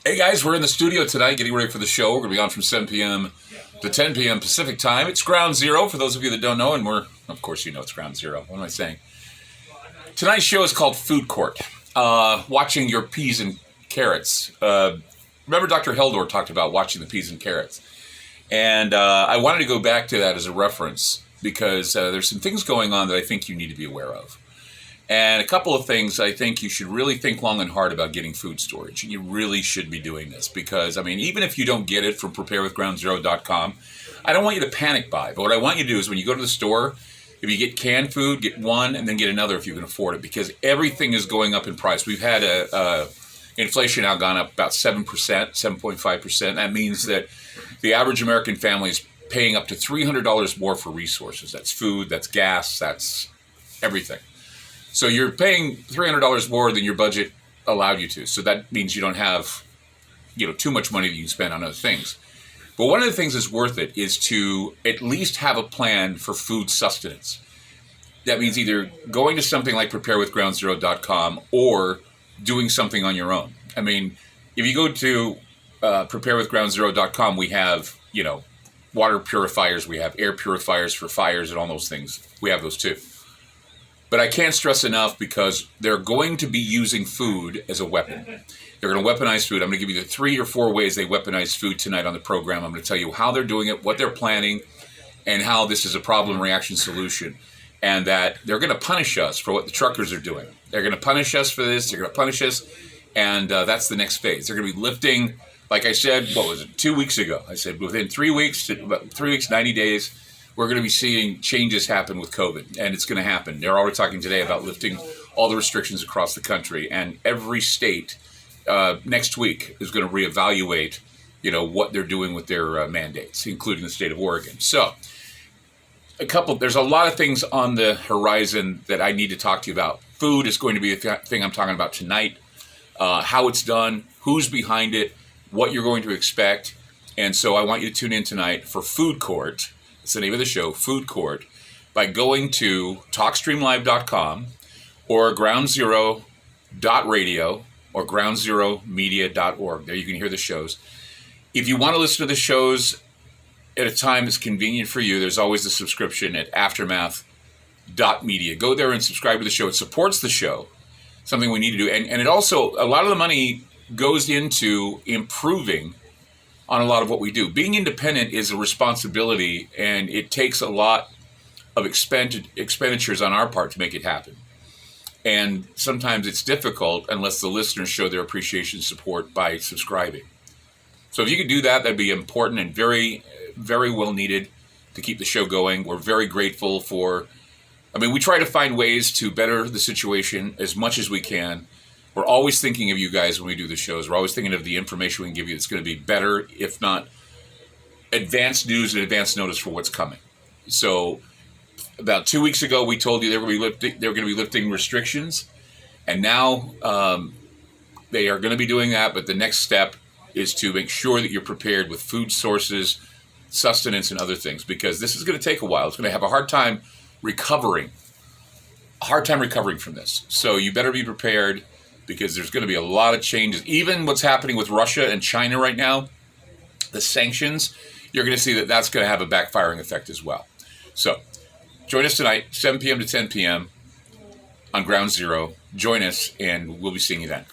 Hey guys, we're in the studio tonight getting ready for the show. We're going to be on from 7 p.m. to 10 p.m. Pacific time. It's Ground Zero for those of you that don't know, and of course, it's Ground Zero. What am I saying? Tonight's show is called Food Court. Watching your peas and carrots. Remember Dr. Heldor talked about watching the peas and carrots. And I wanted to go back to that as a reference because there's some things going on that I think you need to be aware of. And a couple of things I think you should really think long and hard about getting food storage. You really should be doing this because, even if you don't get it from preparedness.com, I don't want you to panic buy. But what I want you to do is when you go to the store, if you get canned food, get one and then get another if you can afford it because everything is going up in price. We've had inflation now gone up about 7%, 7.5%. That means that the average American family is paying up to $300 more for resources. That's food, that's gas, that's everything. So you're paying $300 more than your budget allowed you to. So that means you don't have, too much money that you can spend on other things. But one of the things that's worth it is to at least have a plan for food sustenance. That means either going to something like preparewithgroundzero.com or doing something on your own. If you go to preparewithgroundzero.com, we have, water purifiers, we have air purifiers for fires and all those things. We have those too. But I can't stress enough because they're going to be using food as a weapon. They're going to weaponize food. I'm going to give you the 3 or 4 ways they weaponize food tonight on the program. I'm going to tell you how they're doing it, what they're planning, and how this is a problem reaction solution. And that they're going to punish us for what the truckers are doing. They're going to punish us for this. They're going to punish us. And that's the next phase. They're going to be lifting, like I said, 2 weeks ago? I said within 3 weeks, 90 days, we're going to be seeing changes happen with COVID, and it's going to happen. They're already talking today about lifting all the restrictions across the country, and every state next week is going to reevaluate, what they're doing with their mandates, including the state of Oregon. So, there's a lot of things on the horizon that I need to talk to you about. Food is going to be the thing I'm talking about tonight, how it's done, who's behind it, what you're going to expect, and so I want you to tune in tonight for Food Court. It's the name of the show, Food Court, by going to TalkStreamLive.com or GroundZero.radio or GroundZeroMedia.org. There you can hear the shows. If you want to listen to the shows at a time that's convenient for you, there's always the subscription at Aftermath.media. Go there and subscribe to the show. It supports the show, something we need to do. And it also, a lot of the money goes into improving on a lot of what we do. Being independent is a responsibility, and it takes a lot of expenditures on our part to make it happen. And sometimes it's difficult unless the listeners show their appreciation and support by subscribing. So if you could do that, that'd be important and very, very well needed to keep the show going. We're very grateful for, we try to find ways to better the situation as much as we can. We're always thinking of you guys when we do the shows. We're always thinking of the information we can give you that's going to be better, if not advanced news and advanced notice for what's coming. So about 2 weeks ago, we told you they were going to be lifting restrictions. And now they are going to be doing that. But the next step is to make sure that you're prepared with food sources, sustenance, and other things, because this is going to take a while. It's going to have a hard time recovering from this. So you better be prepared, because there's going to be a lot of changes. Even what's happening with Russia and China right now, the sanctions, you're going to see that that's going to have a backfiring effect as well. So join us tonight, 7 p.m. to 10 p.m. on Ground Zero. Join us, and we'll be seeing you then.